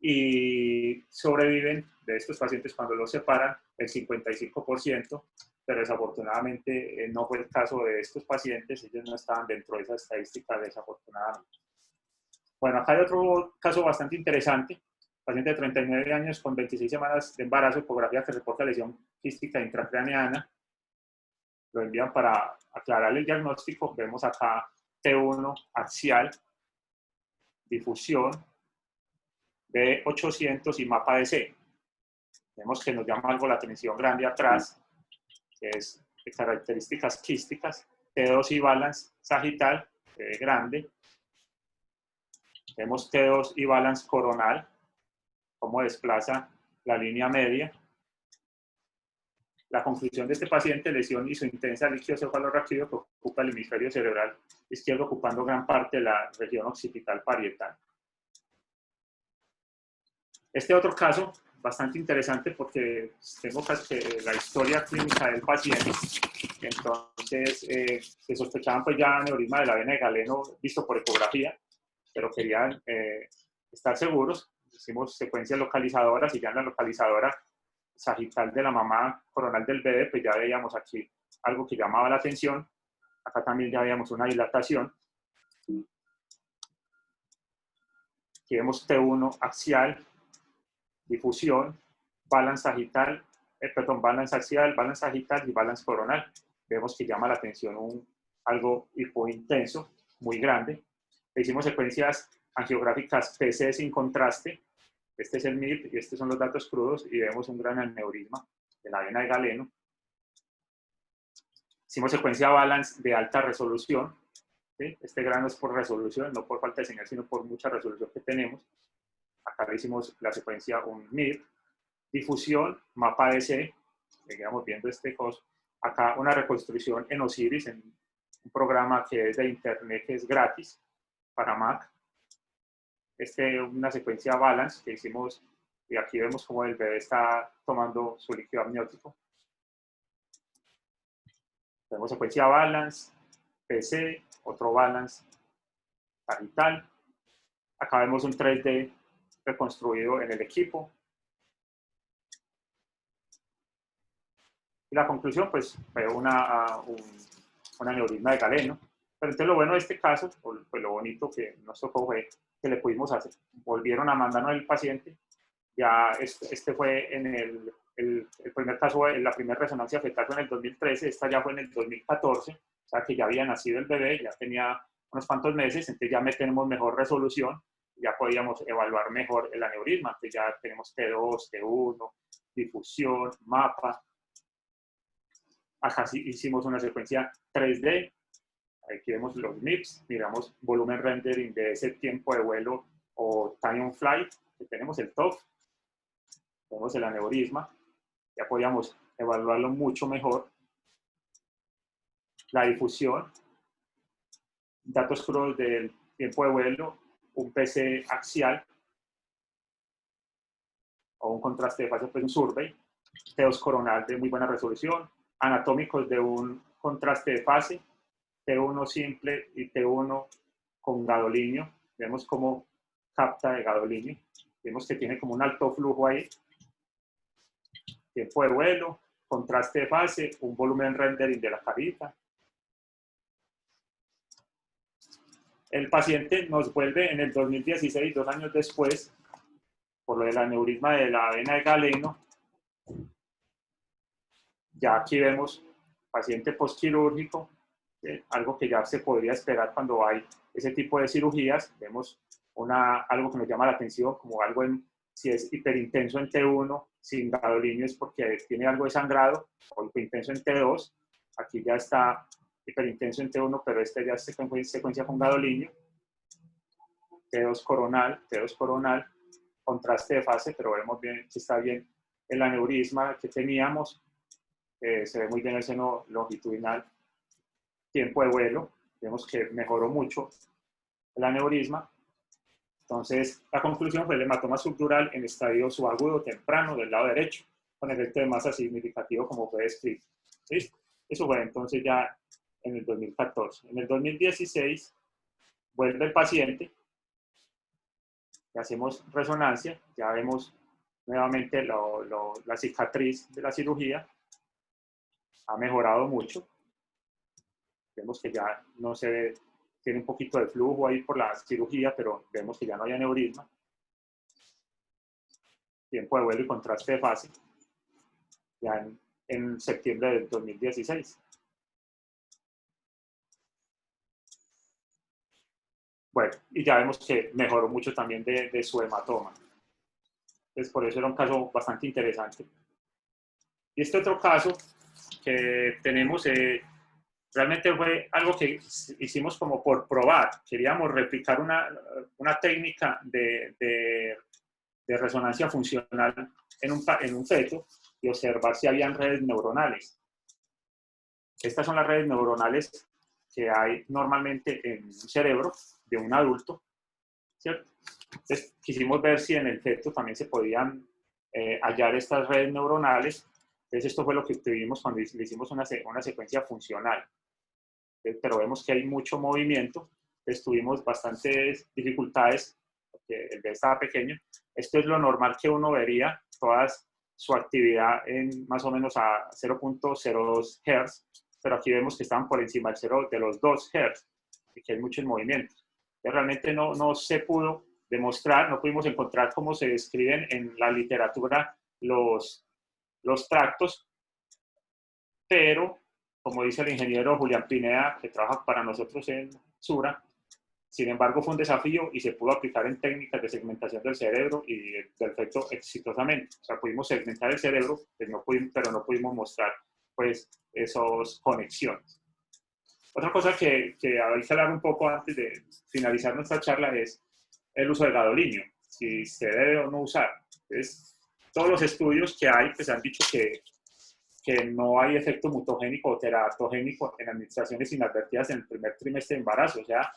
y sobreviven de estos pacientes cuando los separan el 55%, pero desafortunadamente no fue el caso de estos pacientes, ellos no estaban dentro de esa estadística desafortunadamente. Bueno, acá hay otro caso bastante interesante, paciente de 39 años con 26 semanas de embarazo, ecografía que reporta lesión quística intracraneana, lo envían para aclarar el diagnóstico, vemos acá T1 axial, difusión, B800 y mapa de C. Vemos que nos llama algo la atención grande atrás, que es de características quísticas, T2 y balance sagital, grande. Vemos T2 y balance coronal, cómo desplaza la línea media. La conclusión de este paciente: lesión isointensa líquido-cefalorraquídeo que ocupa el hemisferio cerebral izquierdo, ocupando gran parte de la región occipital parietal. Este otro caso, bastante interesante porque tengo la historia clínica del paciente. Entonces, se sospechaban pues ya aneurisma de la vena de Galeno visto por ecografía, pero querían estar seguros. Hicimos secuencias localizadoras y ya en la localizadora sagital de la mamá, coronal del bebé, pues ya veíamos aquí algo que llamaba la atención. Acá también ya veíamos una dilatación. Aquí vemos T1 axial, difusión, balance sagital, balance axial, balance sagital y balance coronal. Vemos que llama la atención algo hipointenso, muy grande. Le hicimos secuencias angiográficas PC sin contraste. Este es el MIR y estos son los datos crudos, y vemos un gran aneurisma de la vena de Galeno. Hicimos secuencia balance de alta resolución. ¿Sí? Este grano es por resolución, no por falta de señal, sino por mucha resolución que tenemos. Acá le hicimos la secuencia un MIR, difusión, mapa de C, seguimos viendo este coso. Acá una reconstrucción en Osiris, en un programa que es de internet, que es gratis para Mac. Una secuencia balance que hicimos, y aquí vemos cómo el bebé está tomando su líquido amniótico. Tenemos secuencia balance, PC, otro balance sagital. Acá vemos un 3D reconstruido en el equipo. Y la conclusión, pues, fue un aneurisma de Galeno. Pero entonces lo bueno de este caso, pues lo bonito que nos tocó, fue que le pudimos hacer. Volvieron a mandarnos el paciente. Ya este fue en el primer caso, en la primera resonancia fetal fue en el 2013, esta ya fue en el 2014. sea que ya había nacido el bebé, ya tenía unos cuantos meses, entonces ya tenemos mejor resolución, ya podíamos evaluar mejor el aneurisma, entonces ya tenemos T2, T1, difusión, mapa. Acá sí hicimos una secuencia 3D, aquí vemos los MIPS, miramos volumen rendering de ese tiempo de vuelo o time on flight, que tenemos el TOF, tenemos el aneurisma, ya podíamos evaluarlo mucho mejor. La difusión, datos crudos del tiempo de vuelo, un PC axial o un contraste de fase, pues un survey, T2 coronal de muy buena resolución, anatómicos de un contraste de fase, T1 simple y T1 con gadolinio. Vemos cómo capta de gadolinio. Vemos que tiene como un alto flujo ahí. Tiempo de vuelo, contraste de fase, un volumen rendering de la carita. El paciente nos vuelve en el 2016, 2 años después, por lo del aneurisma de la vena de Galeno. Ya aquí vemos paciente postquirúrgico, algo que ya se podría esperar cuando hay ese tipo de cirugías. Vemos algo que nos llama la atención, como algo si es hiperintenso en T1, sin gadolinio es porque tiene algo de sangrado, o hiperintenso en T2. Aquí ya está hiperintenso en T1, pero este ya es secuencia con gadolinio. T2 coronal, contraste de fase, pero vemos bien que está bien el aneurisma que teníamos. Se ve muy bien el seno longitudinal. Tiempo de vuelo, vemos que mejoró mucho el aneurisma. Entonces, la conclusión fue el hematoma subdural en estadio subagudo temprano del lado derecho, con efecto de masa significativo como fue descrito. ¿Sí? Eso fue entonces ya en el 2014. En el 2016 vuelve el paciente, le hacemos resonancia, ya vemos nuevamente la cicatriz de la cirugía, ha mejorado mucho. Vemos que ya no se ve, tiene un poquito de flujo ahí por la cirugía, pero vemos que ya no hay aneurisma. Tiempo de vuelo y contraste de fase, ya en septiembre del 2016. Bueno, y ya vemos que mejoró mucho también de su hematoma. Entonces, por eso era un caso bastante interesante. Y este otro caso que tenemos, realmente fue algo que hicimos como por probar. Queríamos replicar una técnica de resonancia funcional en un feto y observar si habían redes neuronales. Estas son las redes neuronales que hay normalmente en un cerebro de un adulto, ¿cierto? Entonces, quisimos ver si en el feto también se podían hallar estas redes neuronales. Entonces, esto fue lo que obtuvimos cuando le hicimos una secuencia funcional. Pero vemos que hay mucho movimiento. Entonces, tuvimos bastantes dificultades porque el bebé estaba pequeño. Esto es lo normal que uno vería, toda su actividad en más o menos a 0.02 Hz, pero aquí vemos que estaban por encima de los 2 Hz y que hay mucho movimiento. Realmente no se pudo demostrar, no pudimos encontrar cómo se describen en la literatura los tractos, pero como dice el ingeniero Julián Pineda, que trabaja para nosotros en Sura, sin embargo fue un desafío y se pudo aplicar en técnicas de segmentación del cerebro y del feto exitosamente. O sea, pudimos segmentar el cerebro, pero no pudimos mostrar pues esas conexiones. Otra cosa que hay que hablar un poco antes de finalizar nuestra charla es el uso del gadolinio, si se debe o no usar. Entonces, todos los estudios que hay pues han dicho que no hay efecto mutagénico o teratogénico en administraciones inadvertidas en el primer trimestre de embarazo. O sea,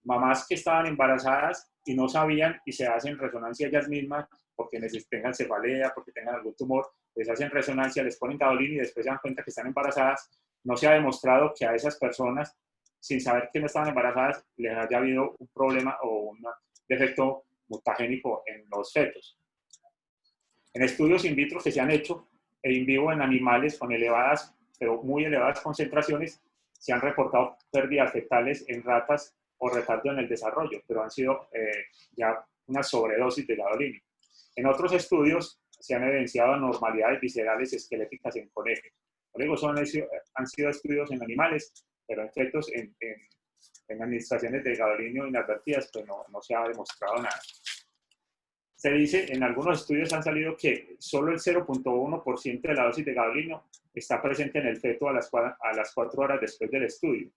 mamás que estaban embarazadas y no sabían y se hacen resonancia ellas mismas porque tengan cefalea, porque tengan algún tumor, les hacen resonancia, les ponen gadolinio y después se dan cuenta que están embarazadas. No se ha demostrado que a esas personas, sin saber que no estaban embarazadas, les haya habido un problema o un defecto mutagénico en los fetos. En estudios in vitro que se han hecho e in vivo en animales con elevadas, pero muy elevadas concentraciones, se han reportado pérdidas fetales en ratas o retardo en el desarrollo, pero han sido ya una sobredosis de gadolinio. En otros estudios se han evidenciado anormalidades viscerales esqueléticas en conejos. Luego han sido estudios en animales pero en fetos, en administraciones de gadolinio inadvertidas, pues no se ha demostrado nada. Se dice, en algunos estudios han salido que solo el 0.1% de la dosis de gadolinio está presente en el feto a las 4 horas después del estudio,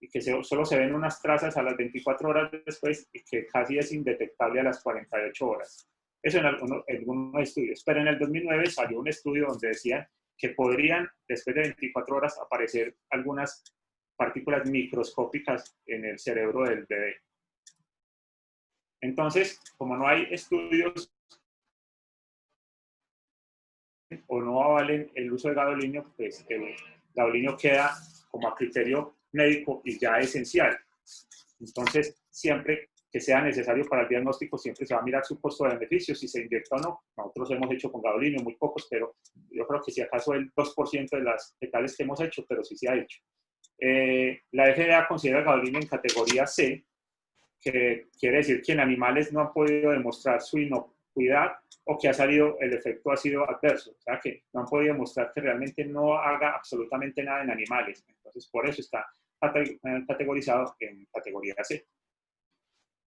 y que solo se ven unas trazas a las 24 horas después y que casi es indetectable a las 48 horas. Eso en algunos estudios. Pero en el 2009 salió un estudio donde decían que podrían, después de 24 horas, aparecer algunas partículas microscópicas en el cerebro del bebé. Entonces, como no hay estudios o no avalen el uso de gadolinio, pues el gadolinio queda como a criterio médico y ya esencial. Entonces, siempre que sea necesario para el diagnóstico, siempre se va a mirar su costo de beneficio, si se inyecta o no. Nosotros hemos hecho con gadolinio muy pocos, pero yo creo que si acaso el 2% de las fetales que hemos hecho, pero sí se ha hecho. La FDA considera el gadolinio en categoría C, que quiere decir que en animales no han podido demostrar su inocuidad o que el efecto ha sido adverso, o sea, que no han podido demostrar que realmente no haga absolutamente nada en animales. Entonces, por eso está categorizado en categoría C.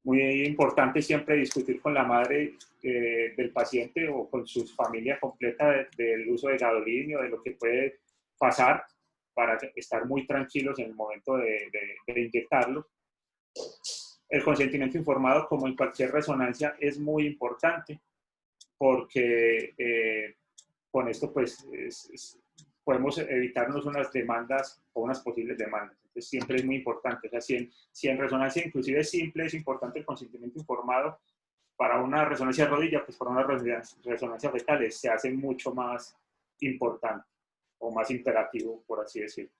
Muy importante siempre discutir con la madre del paciente o con su familia completa del uso de gadolinio, de lo que puede pasar, para estar muy tranquilos en el momento de inyectarlo. El consentimiento informado, como en cualquier resonancia, es muy importante porque con esto pues podemos evitarnos unas demandas o unas posibles demandas. Entonces siempre es muy importante. O sea, si en resonancia inclusive simple es importante el consentimiento informado, para una resonancia de rodilla, pues para una resonancia fetal se hace mucho más importante o más imperativo, por así decirlo.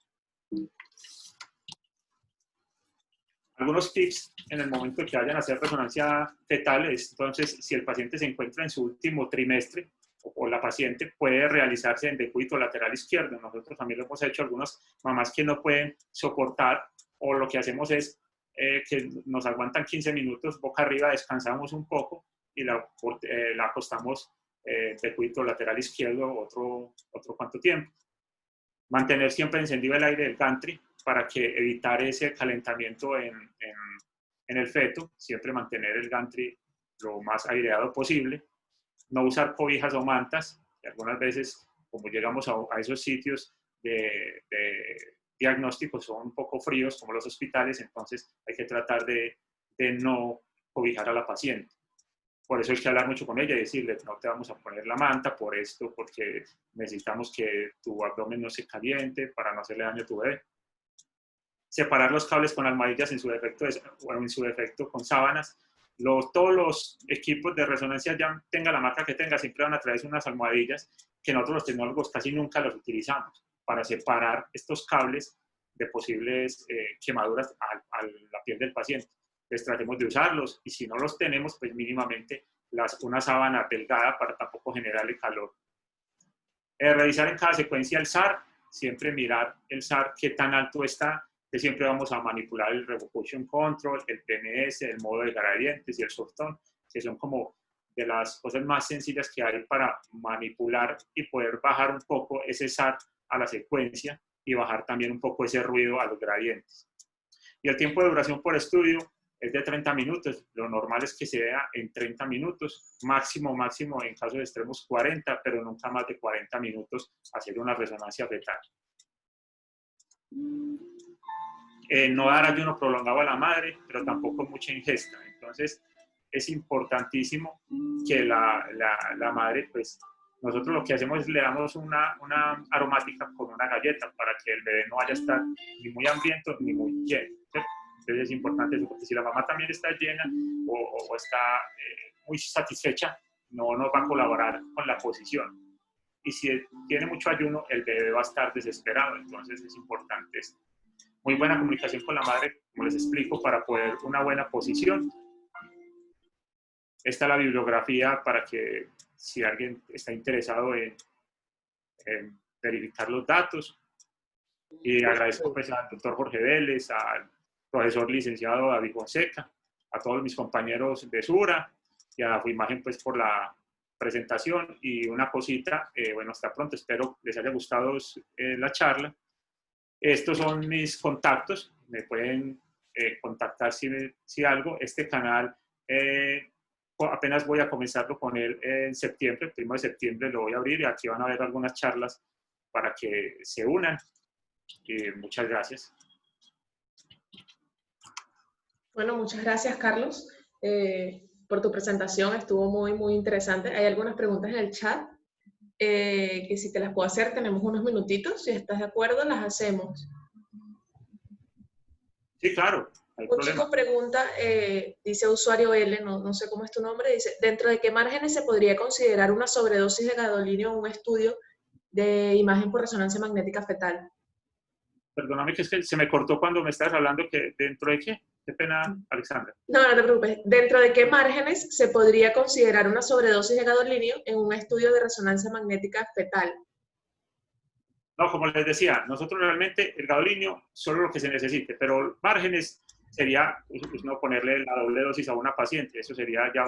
Algunos tips en el momento que vayan a hacer resonancia fetal es, entonces, si el paciente se encuentra en su último trimestre o la paciente, puede realizarse en decúbito lateral izquierdo. Nosotros también lo hemos hecho, algunas mamás que no pueden soportar, o lo que hacemos es que nos aguantan 15 minutos boca arriba, descansamos un poco y la acostamos decúbito lateral izquierdo otro cuánto tiempo. Mantener siempre encendido el aire del gantry para que evitar ese calentamiento en el feto, siempre mantener el gantry lo más aireado posible, no usar cobijas o mantas, y algunas veces, como llegamos a esos sitios de diagnóstico, son un poco fríos, como los hospitales, entonces hay que tratar de no cobijar a la paciente. Por eso hay que hablar mucho con ella y decirle, no te vamos a poner la manta por esto, porque necesitamos que tu abdomen no se caliente para no hacerle daño a tu bebé. Separar los cables con almohadillas en su defecto con sábanas. Todos los equipos de resonancia, ya tenga la marca que tenga, siempre van a traer unas almohadillas que nosotros los tecnólogos casi nunca los utilizamos para separar estos cables de posibles quemaduras a la piel del paciente. Entonces tratemos de usarlos, y si no los tenemos, pues mínimamente una sábana delgada para tampoco generarle calor. Revisar en cada secuencia el SAR, siempre mirar el SAR qué tan alto está, que siempre vamos a manipular el Revocation Control, el PMS, el modo de gradientes y el softone, que son como de las cosas más sencillas que hay para manipular y poder bajar un poco ese SAR a la secuencia y bajar también un poco ese ruido a los gradientes. Y el tiempo de duración por estudio es de 30 minutos. Lo normal es que sea en 30 minutos, máximo en casos extremos 40, pero nunca más de 40 minutos hacer una resonancia fetal. No dar ayuno prolongado a la madre, pero tampoco mucha ingesta. Entonces, es importantísimo que la madre, pues, nosotros lo que hacemos es le damos una aromática con una galleta para que el bebé no vaya a estar ni muy hambriento ni muy lleno. ¿Sí? Entonces es importante eso, porque si la mamá también está llena o está muy satisfecha, no nos va a colaborar con la posición. Y si tiene mucho ayuno, el bebé va a estar desesperado. Entonces es importante esto. Muy buena comunicación con la madre, como les explico, para poder una buena posición. Esta es la bibliografía para que si alguien está interesado en verificar los datos. Y agradezco pues al doctor Jorge Vélez, al profesor licenciado David Fonseca, a todos mis compañeros de Sura y a Fuimagen pues por la presentación. Y una cosita, bueno, hasta pronto, espero les haya gustado la charla. Estos son mis contactos, me pueden contactar si algo. Este canal apenas voy a comenzarlo con él en septiembre, el 1 de septiembre lo voy a abrir y aquí van a ver algunas charlas para que se unan. Muchas gracias. Bueno, muchas gracias, Carlos, por tu presentación. Estuvo muy, muy interesante. Hay algunas preguntas en el chat que si te las puedo hacer, tenemos unos minutitos. Si estás de acuerdo, las hacemos. Sí, claro. Un chico pregunta, dice usuario L, no sé cómo es tu nombre, dice, ¿dentro de qué márgenes se podría considerar una sobredosis de gadolinio en un estudio de imagen por resonancia magnética fetal? Perdóname que es que se me cortó cuando me estabas hablando que dentro de qué. Qué pena, Alexandra. No te preocupes. ¿Dentro de qué márgenes se podría considerar una sobredosis de gadolinio en un estudio de resonancia magnética fetal? No, como les decía, nosotros realmente el gadolinio solo lo que se necesite, pero márgenes sería pues, no ponerle la doble dosis a una paciente, eso sería ya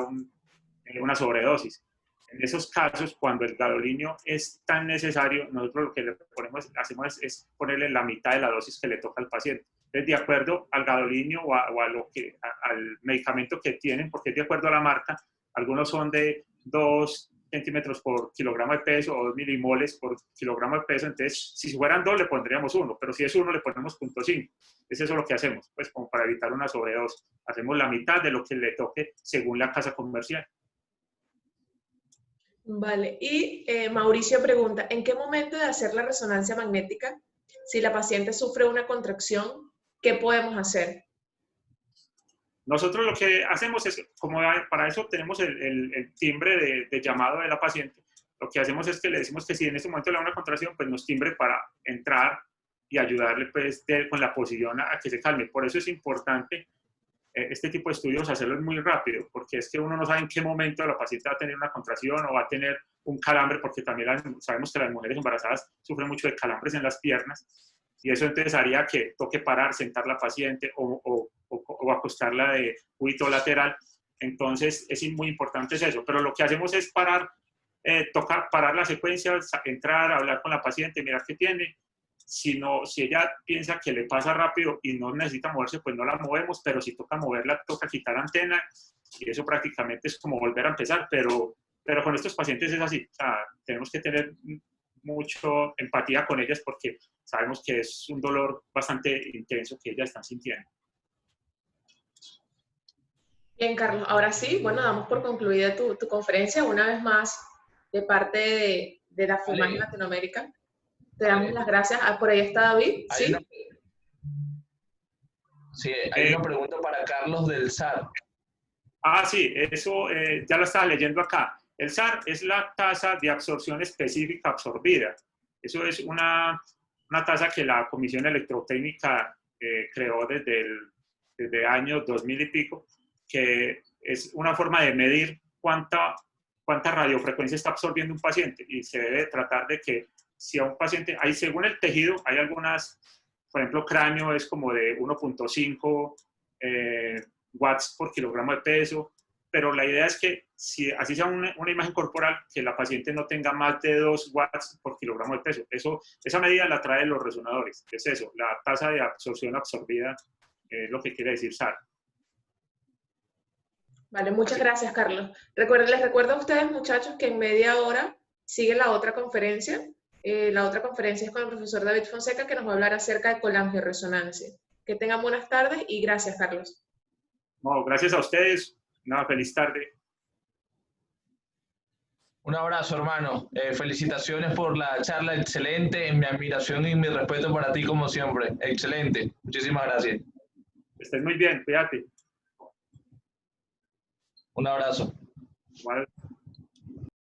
una sobredosis. En esos casos, cuando el gadolinio es tan necesario, nosotros lo que hacemos es ponerle la mitad de la dosis que le toca al paciente. Entonces, de acuerdo al gadolinio o al medicamento que tienen, porque es de acuerdo a la marca, algunos son de 2 centímetros por kilogramo de peso o 2 milimoles por kilogramo de peso, entonces si fueran 2 le pondríamos 1, pero si es 1 le ponemos 0.5. Es eso lo que hacemos, pues como para evitar una sobredosis. Hacemos la mitad de lo que le toque según la casa comercial. Vale, y Mauricio pregunta, ¿en qué momento de hacer la resonancia magnética, si la paciente sufre una contracción, qué podemos hacer? Nosotros lo que hacemos es, como para eso tenemos el timbre de llamado de la paciente, lo que hacemos es que le decimos que si en este momento le da una contracción, pues nos timbre para entrar y ayudarle pues, con la posición a que se calme. Por eso es importante este tipo de estudios hacerlos muy rápido, porque es que uno no sabe en qué momento la paciente va a tener una contracción o va a tener un calambre, porque también sabemos que las mujeres embarazadas sufren mucho de calambres en las piernas, y eso entonces haría que toque parar, sentar la paciente o acostarla de cúbito lateral. Entonces es muy importante eso, pero lo que hacemos es parar la secuencia, entrar, hablar con la paciente, mirar qué tiene. Si ella piensa que le pasa rápido y no necesita moverse, pues no la movemos, pero si toca moverla, toca quitar antena, y eso prácticamente es como volver a empezar, pero con estos pacientes es así, o sea, tenemos que tener mucho empatía con ellas porque sabemos que es un dolor bastante intenso que ellas están sintiendo. Bien, Carlos, ahora sí, bueno, damos por concluida tu conferencia, una vez más, de parte de la FUMAG Latinoamérica. Te damos las gracias. Por ahí está David. ¿Sí? Sí, hay una pregunta para Carlos del SAR. Sí, eso ya lo estaba leyendo acá. El SAR es la tasa de absorción específica absorbida. Eso es una tasa que la Comisión Electrotécnica creó desde años 2000 y pico, que es una forma de medir cuánta radiofrecuencia está absorbiendo un paciente, y se debe tratar de que si a un paciente, según el tejido, hay algunas, por ejemplo, cráneo es como de 1.5 watts por kilogramo de peso, pero la idea es que, si así sea una imagen corporal, que la paciente no tenga más de 2 watts por kilogramo de peso. Esa medida la traen los resonadores. Es eso, la tasa de absorción absorbida, es lo que quiere decir SAR. Vale, muchas gracias, Carlos. Les recuerdo a ustedes, muchachos, que en media hora sigue la otra conferencia. La otra conferencia es con el profesor David Fonseca, que nos va a hablar acerca de colangioresonancia. Que tengan buenas tardes y gracias, Carlos. No, gracias a ustedes. Una feliz tarde. Un abrazo, hermano. Felicitaciones por la charla excelente. Mi admiración y mi respeto para ti, como siempre. Excelente. Muchísimas gracias. Estés muy bien. Cuídate. Un abrazo. Igual.